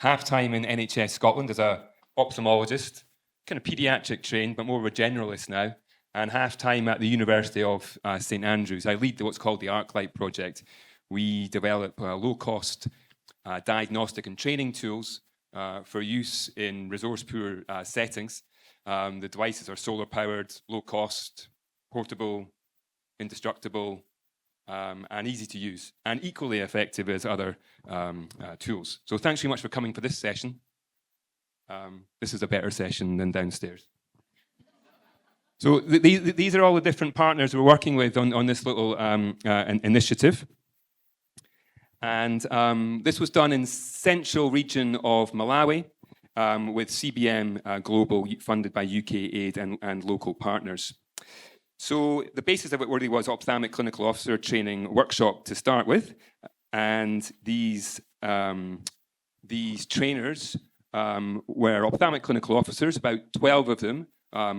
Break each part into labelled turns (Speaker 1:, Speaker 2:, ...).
Speaker 1: half-time in NHS Scotland as a ophthalmologist, kind of paediatric trained, but more of a generalist now, and half-time at the University of St Andrews. I lead what's called the ArcLight project. We develop low-cost diagnostic and training tools for use in resource-poor settings. The devices are solar-powered, low-cost, portable, indestructible, and easy to use, and equally effective as other tools. So thanks very much for coming for this session. This is a better session than downstairs. So these are all the different partners we're working with on this little initiative. And this was done in central region of Malawi with CBM Global, funded by UK Aid and local partners. So the basis of it really was ophthalmic clinical officer training workshop to start with. And these trainers were ophthalmic clinical officers, about 12 of them,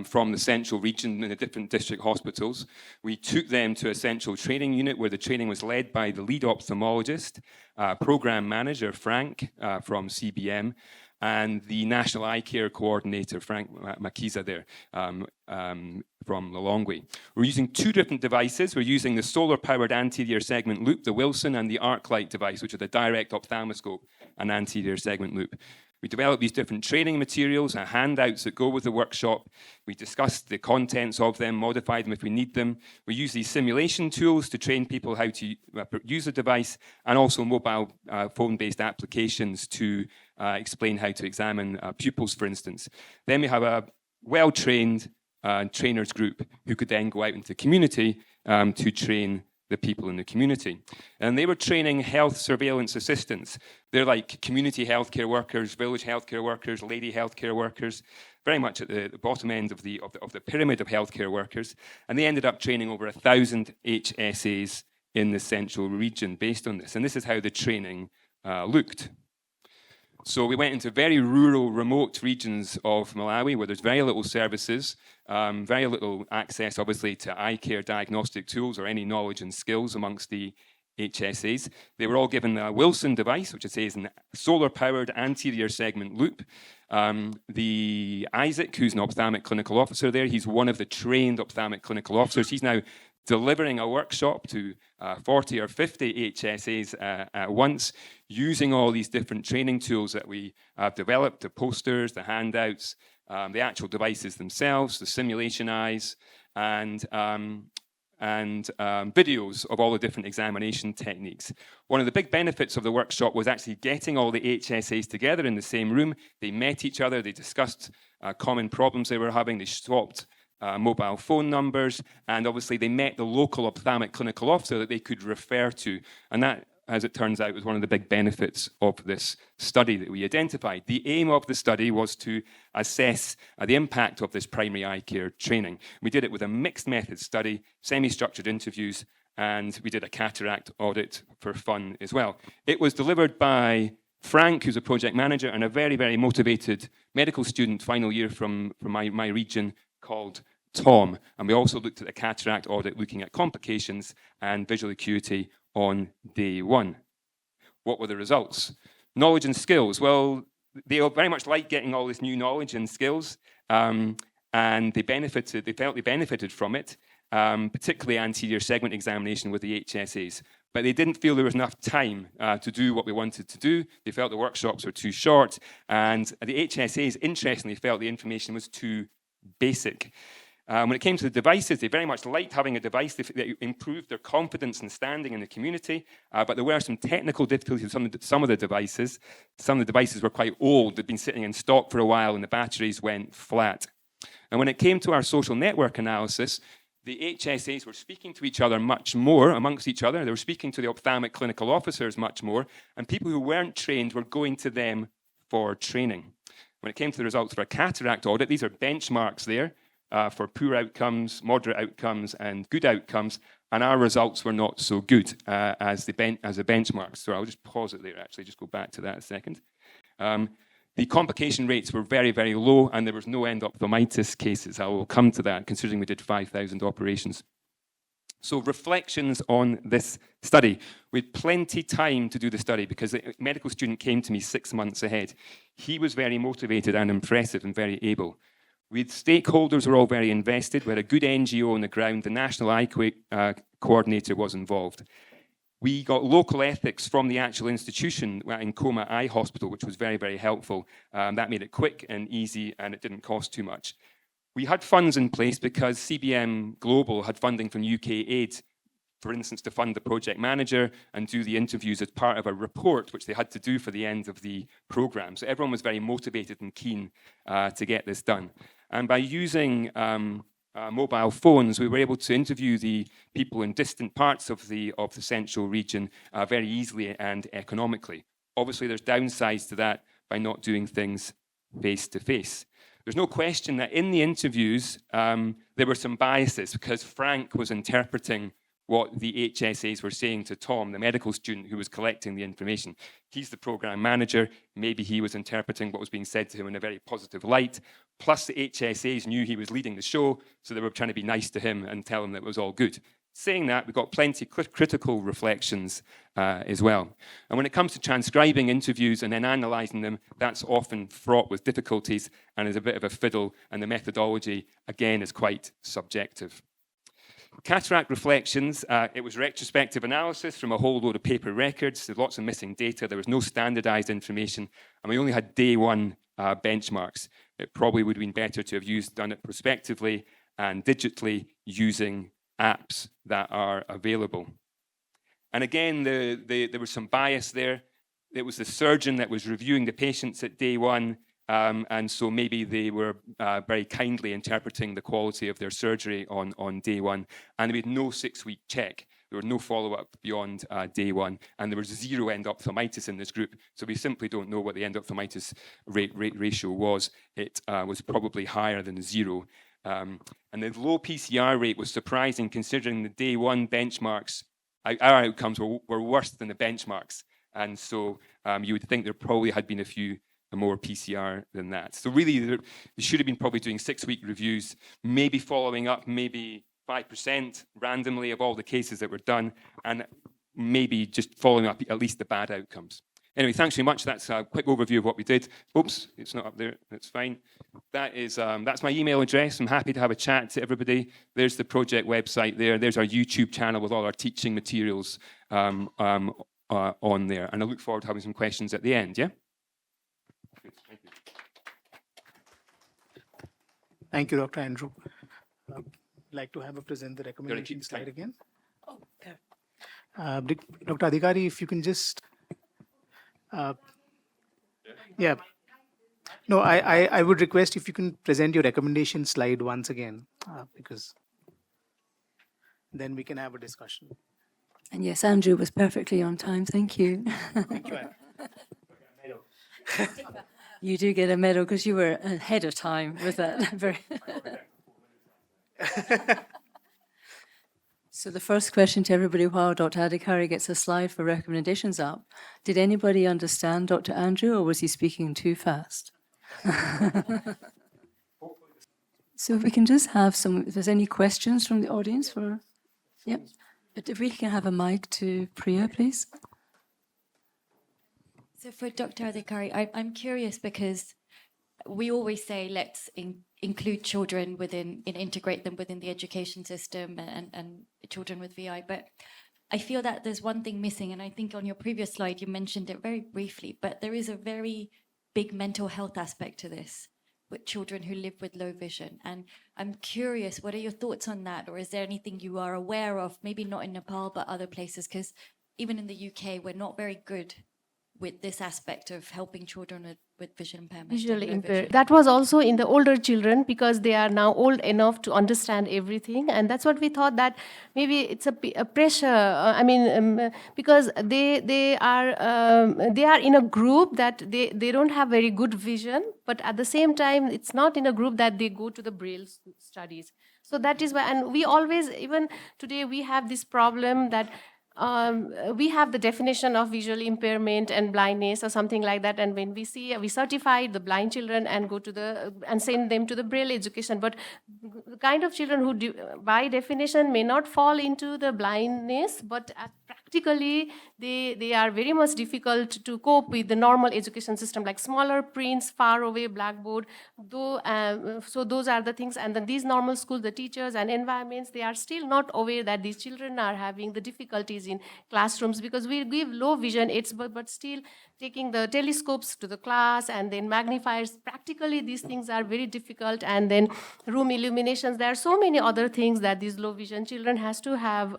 Speaker 1: from the central region in the different district hospitals. We took them to a central training unit where the training was led by the lead ophthalmologist, program manager Frank from CBM, and the National Eye Care Coordinator, Frank Makiza there, from Lilongwe. We're using two different devices. We're using the solar-powered anterior segment loop, the Wilson, and the ArcLight device, which are the direct ophthalmoscope and anterior segment loop. We developed these different training materials and handouts that go with the workshop. We discussed the contents of them, modified them if we need them. We use these simulation tools to train people how to use the device, and also mobile phone-based applications to explain how to examine pupils, for instance. Then we have a well-trained trainers group who could then go out into the community to train the people in the community. And they were training health surveillance assistants. They're like community healthcare workers, village healthcare workers, lady healthcare workers, very much at the bottom end of the pyramid of healthcare workers. And they ended up training over 1,000 HSAs in the central region based on this. And this is how the training looked. So we went into very rural, remote regions of Malawi where there's very little services, very little access, obviously, to eye care diagnostic tools or any knowledge and skills amongst the HSAs. They were all given a Wilson device, which it says a solar-powered anterior segment loop. The Isaac, who's an ophthalmic clinical officer there, he's one of the trained ophthalmic clinical officers. He's now delivering a workshop to 40 or 50 HSAs at once, using all these different training tools that we have developed, the posters, the handouts, the actual devices themselves, the simulation eyes, and videos of all the different examination techniques. One of the big benefits of the workshop was actually getting all the HSAs together in the same room. They met each other, they discussed common problems they were having, they swapped mobile phone numbers, and obviously they met the local ophthalmic clinical officer that they could refer to. And that, as it turns out, was one of the big benefits of this study that we identified. The aim of the study was to assess the impact of this primary eye care training. We did it with a mixed method study, semi-structured interviews, and we did a cataract audit for fun as well. It was delivered by Frank, who's a project manager, and a very, very motivated medical student, final year from my region, called Tom. And we also looked at the cataract audit, looking at complications and visual acuity on day one. What were the results? Knowledge and skills. Well, they very much liked getting all this new knowledge and skills, and they felt they benefited from it, particularly anterior segment examination with the HSAs. But they didn't feel there was enough time to do what we wanted to do. They felt the workshops were too short, and the HSAs, interestingly, felt the information was too basic. When it came to the devices, they very much liked having a device that improved their confidence and standing in the community, but there were some technical difficulties with some of the devices. Some of the devices were quite old. They'd been sitting in stock for a while, and the batteries went flat. And when it came to our social network analysis, the HSAs were speaking to each other much more, amongst each other. They were speaking to the ophthalmic clinical officers much more, and people who weren't trained were going to them for training. When it came to the results for a cataract audit, these are benchmarks there for poor outcomes, moderate outcomes, and good outcomes, and our results were not so good as the benchmarks. So I'll just pause it there, actually, just go back to that a second. The complication rates were very, very low, and there was no endophthalmitis cases. I will come to that, considering we did 5,000 operations. So reflections on this study. We had plenty time to do the study because a medical student came to me 6 months ahead. He was very motivated and impressive and very able. Stakeholders were all very invested. We had a good NGO on the ground. The National ISGEO coordinator was involved. We got local ethics from the actual institution in Coma Eye Hospital, which was very, very helpful. That made it quick and easy, and it didn't cost too much. We had funds in place because CBM Global had funding from UK Aid, for instance, to fund the project manager and do the interviews as part of a report, which they had to do for the end of the program. So everyone was very motivated and keen to get this done. And by using mobile phones, we were able to interview the people in distant parts of the central region very easily and economically. Obviously, there's downsides to that by not doing things face to face. There's no question that in the interviews, there were some biases because Frank was interpreting what the HSAs were saying to Tom, the medical student who was collecting the information. He's the program manager. Maybe he was interpreting what was being said to him in a very positive light. Plus, the HSAs knew he was leading the show, so they were trying to be nice to him and tell him that it was all good. Saying that, we've got plenty critical reflections as well. And when it comes to transcribing interviews and then analysing them, that's often fraught with difficulties and is a bit of a fiddle, and the methodology, again, is quite subjective. Cataract reflections, it was retrospective analysis from a whole load of paper records. There's lots of missing data. There was no standardised information, and we only had day one benchmarks. It probably would have been better to have done it prospectively and digitally using apps that are available. And again, there was some bias there. It was the surgeon that was reviewing the patients at day one, and so maybe they were very kindly interpreting the quality of their surgery on day one, and we had no 6-week check. There was no follow-up beyond day one, and there was 0 endophthalmitis in this group, so we simply don't know what the endophthalmitis rate ratio was. It was probably higher than 0. And the low PCR rate was surprising considering the day one benchmarks, our outcomes were worse than the benchmarks. And so you would think there probably had been a few more PCR than that. So really, they should have been probably doing 6-week reviews, maybe following up maybe 5% randomly of all the cases that were done, and maybe just following up at least the bad outcomes. Anyway, thanks very much. That's a quick overview of what we did. Oops, it's not up there. That's fine. That's my email address. I'm happy to have a chat to everybody. There's the project website there. There's our YouTube channel with all our teaching materials on there. And I look forward to having some questions at the end, yeah? Thank you.
Speaker 2: Thank you, Dr. Andrew. I'd like to have a present the recommendation slide again.
Speaker 3: Oh, okay.
Speaker 2: Dr. Adhikari, if you can just... yeah. No, I would request if you can present your recommendation slide once again, because then we can have a discussion.
Speaker 3: And yes, Andrew was perfectly on time. Thank you.
Speaker 2: Thank you.
Speaker 3: You do get a medal because you were ahead of time with that. So the first question to everybody while Dr. Adhikari gets a slide for recommendations up. Did anybody understand Dr. Andrew, or was he speaking too fast? So if we can just have if there's any questions from the audience for, yep. But if we can have a mic to Priya, please.
Speaker 4: So for Dr. Adhikari, I'm curious because we always say let's include children integrate them within the education system and children with VI, but I feel that there's one thing missing, and I think on your previous slide you mentioned it very briefly, but there is a very big mental health aspect to this with children who live with low vision. And I'm curious, what are your thoughts on that? Or is there anything you are aware of, maybe not in Nepal, but other places? Because even in the UK, we're not very good with this aspect of helping children with vision impairment.
Speaker 5: Visually impaired. That was also in the older children because they are now old enough to understand everything, and that's what we thought, that maybe it's a pressure. Because they are in a group that they don't have very good vision, but at the same time it's not in a group that they go to the Braille studies. So that is why, and we always, even today, we have this problem that we have the definition of visual impairment and blindness or something like that, and when we certify the blind children and go to and send them to the Braille education. But the kind of children who by definition may not fall into the blindness, but practically they are very much difficult to cope with the normal education system, like smaller prints, far away blackboard. So those are the things, and then these normal schools, the teachers and environments, they are still not aware that these children are having the difficulties in classrooms, because we give low vision aids, but still taking the telescopes to the class and then magnifiers. Practically, these things are very difficult, and then room illuminations. There are so many other things that these low vision children has to have.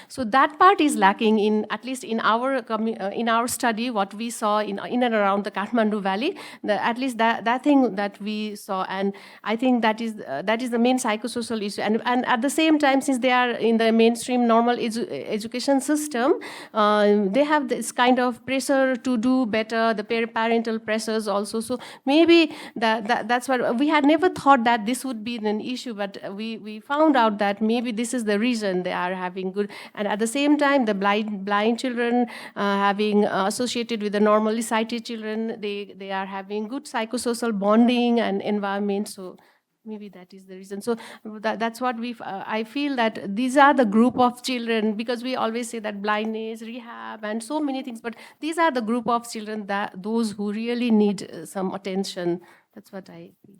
Speaker 5: So that part is lacking at least in our study. What we saw in and around the Kathmandu Valley, at least that thing that we saw, and I think that is the main psychosocial issue. And at the same time, since they are in the mainstream normal education system, they have this kind of pressure to do better, the parental pressures also. So maybe that's what we had never thought that this would be an issue, but we found out that maybe this is the reason they are having good. And at the same time, the blind children having associated with the normally sighted children, they are having good psychosocial bonding and environment. So maybe that is the reason. So that's what I feel that these are the group of children, because we always say that blindness, rehab, and so many things, but these are the group of children, those who really need some attention. That's what I feel.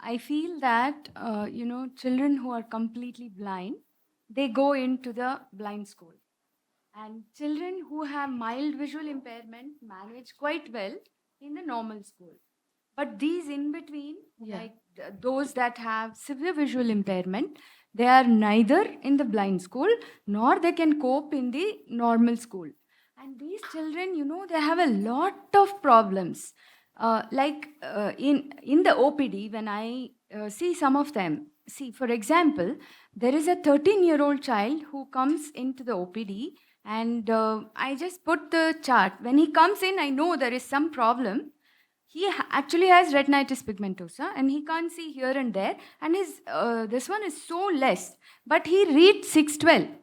Speaker 6: I feel that, children who are completely blind, they go into the blind school. And children who have mild visual impairment manage quite well in the normal school. But these in between, like those that have severe visual impairment, they are neither in the blind school nor they can cope in the normal school. And these children, they have a lot of problems. In the OPD, when I see some of them, for example, there is a 13-year-old child who comes into the OPD, and I just put the chart. When he comes in, I know there is some problem. He actually has retinitis pigmentosa, and he can't see here and there, and his this one is so less, but he reads 612.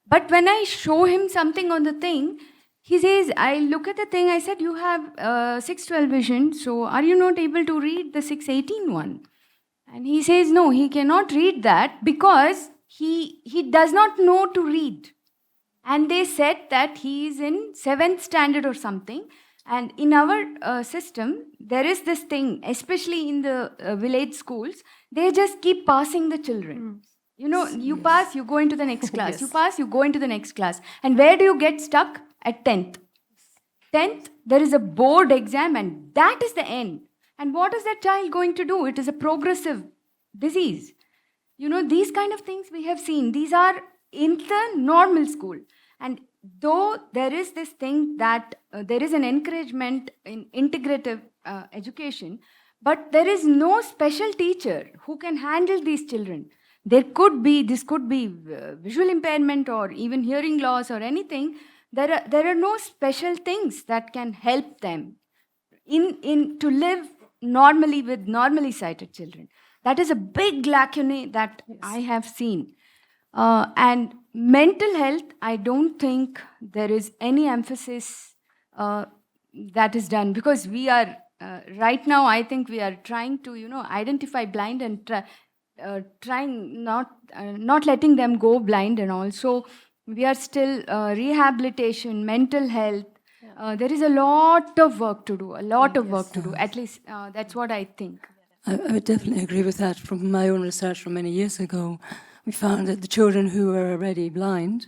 Speaker 6: But when I show him something on the thing, he says, I look at the thing, I said, you have 612 vision, so are you not able to read the 618 one? And he says, no, he cannot read that because he does not know to read. And they said that he is in 7th standard or something. And in our system, there is this thing, especially in the village schools, they just keep passing the children. You pass, you go into the next class. You pass, you go into the next class. And where do you get stuck? At 10th. 10th, there is a board exam, and that is the end. And what is that child going to do? It is a progressive disease. These kind of things we have seen. These are in the normal school. And though there is this thing that there is an encouragement in integrative education, but there is no special teacher who can handle these children. This could be visual impairment or even hearing loss or anything. There are no special things that can help them to live normally with normally sighted children. That is a big lacune that I have seen. And mental health, I don't think there is any emphasis that is done, because we are, right now, I think we are trying to, identify blind and trying not letting them go blind, and also we are still rehabilitation, mental health. There is a lot of work to do, At least that's what I think.
Speaker 3: I would definitely agree with that. From my own research from many years ago, we found that the children who were already blind,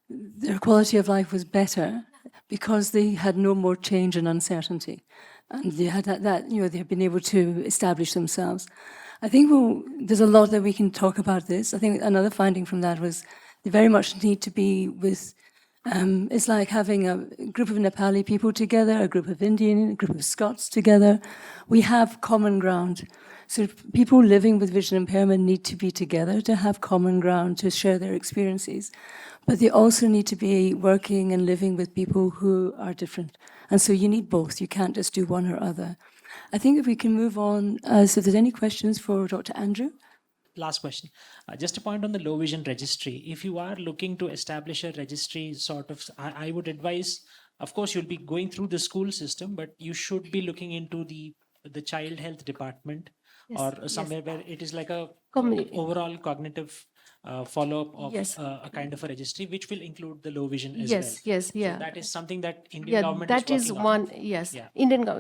Speaker 3: their quality of life was better because they had no more change and uncertainty. And they had they had been able to establish themselves. I think there's a lot that we can talk about this. I think another finding from that was they very much need to be with, it's like having a group of Nepali people together, a group of Indian, a group of Scots together. We have common ground. So people living with vision impairment need to be together to have common ground, to share their experiences. But they also need to be working and living with people who are different. And so you need both. You can't just do one or other. I think if we can move on, so if there's any questions for Dr. Andrew.
Speaker 7: last question. Just a point on the low vision registry. If you are looking to establish a registry, sort of, I would advise, of course, you'll be going through the school system, but you should be looking into the child health department,
Speaker 5: Yes,
Speaker 7: or
Speaker 5: yes.
Speaker 7: somewhere where it is like a
Speaker 5: Communi-
Speaker 7: overall cognitive follow-up of
Speaker 5: Yes.
Speaker 7: a kind of a registry, which will include the low vision as
Speaker 5: Yes,
Speaker 7: well.
Speaker 5: yes,
Speaker 7: So
Speaker 5: yeah.
Speaker 7: that is something that Indian
Speaker 5: Yeah,
Speaker 7: government
Speaker 5: that
Speaker 7: is
Speaker 5: is
Speaker 7: working on.
Speaker 5: one. Yes,
Speaker 7: Yeah.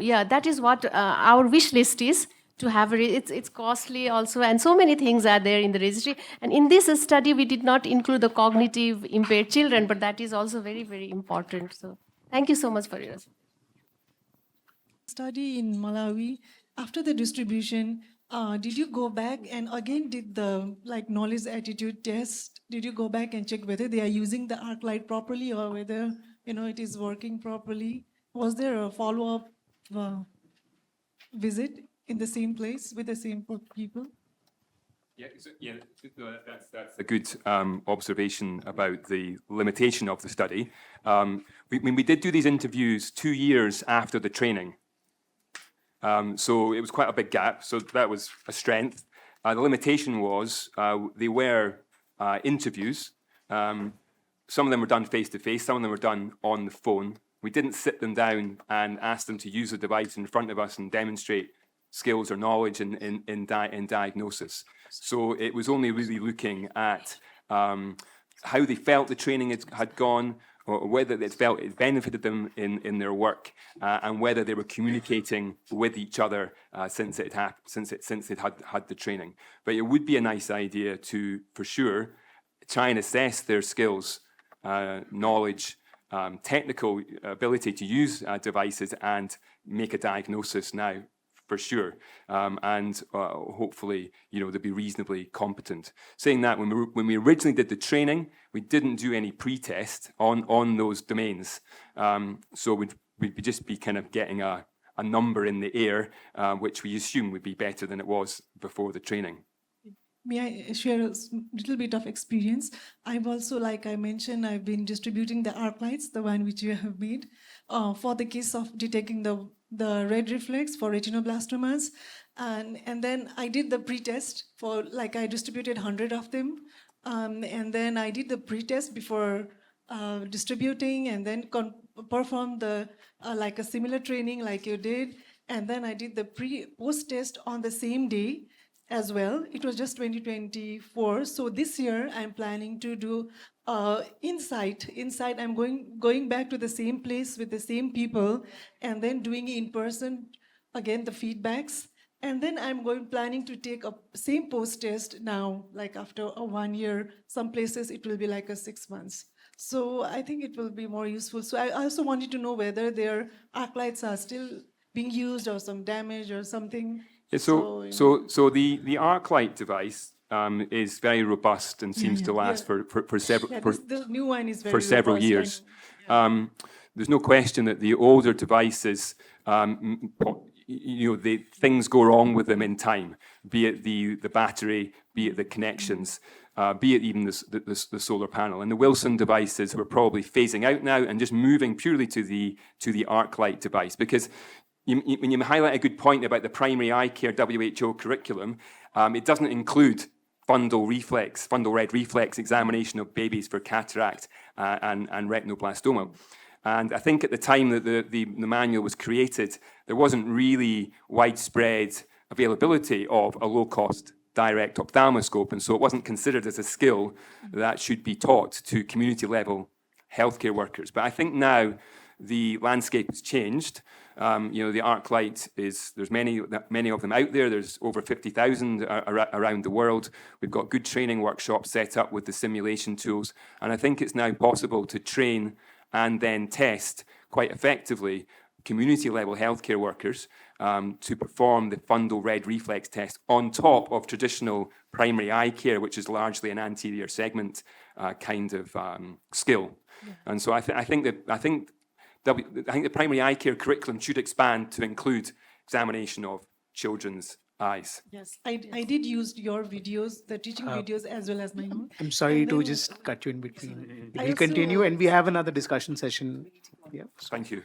Speaker 5: Yeah, that is what our wish list is to have. It's costly also, and so many things are there in the registry. And in this study, we did not include the cognitive impaired children, but that is also very, very important. So, thank you so much for yours.
Speaker 8: Study in Malawi, after the distribution, did you go back and again did the knowledge attitude test? Did you go back and check whether they are using the arc light properly or whether it is working properly? Was there a follow-up visit in the same place with the same people?
Speaker 1: That's a good observation about the limitation of the study. We did do these interviews 2 years after the training. So it was quite a big gap, so that was a strength. The limitation was they were interviews. Some of them were done face-to-face, some of them were done on the phone. We didn't sit them down and ask them to use the device in front of us and demonstrate skills or knowledge in diagnosis. So it was only really looking at how they felt the training had gone, or whether they felt it benefited them in their work, and whether they were communicating with each other since they'd had the training. But it would be a nice idea to, for sure, try and assess their skills, knowledge, technical ability to use devices and make a diagnosis now, for sure, and hopefully, they'll be reasonably competent. Saying that, when we originally did the training, we didn't do any pre-test on those domains. So we'd just be kind of getting a number in the air, which we assume would be better than it was before the training.
Speaker 8: May I share a little bit of experience? I've also, like I mentioned, I've been distributing the arc lights, the one which you have made, for the case of detecting the red reflex for retinoblastomas. And then I did the pre-test for, I distributed 100 of them. And then I did the pre-test before distributing, and then performed the a similar training like you did. And then I did the post-test on the same day as well. It was just 2024. So this year I'm planning to do Insight. I'm going back to the same place with the same people, and then doing in person again the feedbacks. And then I'm planning to take a same post-test now, after 1 year. Some places it will be a 6 months. So I think it will be more useful. So I also wanted to know whether their arc lights are still being used or some damage or something.
Speaker 1: Yeah, so the arc light device is very robust and seems to last for several
Speaker 8: the new one is very
Speaker 1: several
Speaker 8: robust,
Speaker 1: years. There's no question that the older devices, things go wrong with them in time, be it the battery, be it the connections, be it even the solar panel. And the Wilson devices were probably phasing out now and just moving purely to the arc light device, because when you highlight a good point about the primary eye care WHO curriculum, it doesn't include fundal red reflex examination of babies for cataract and retinoblastoma. And I think at the time that the manual was created, there wasn't really widespread availability of a low-cost direct ophthalmoscope, and so it wasn't considered as a skill that should be taught to community-level healthcare workers. But I think now the landscape has changed. The arc light there's many of them out there. There's over 50,000 around the world. We've got good training workshops set up with the simulation tools. And I think it's now possible to train and then test quite effectively community-level healthcare workers to perform the fundal red reflex test on top of traditional primary eye care, which is largely an anterior segment kind of skill. Yeah. And so I think the primary eye care curriculum should expand to include examination of children's eyes.
Speaker 8: Yes, I did use your videos, the teaching videos, as well as my own.
Speaker 2: I'm sorry to just cut you in between. We'll continue, and we have another discussion session. Yeah.
Speaker 1: Thank you.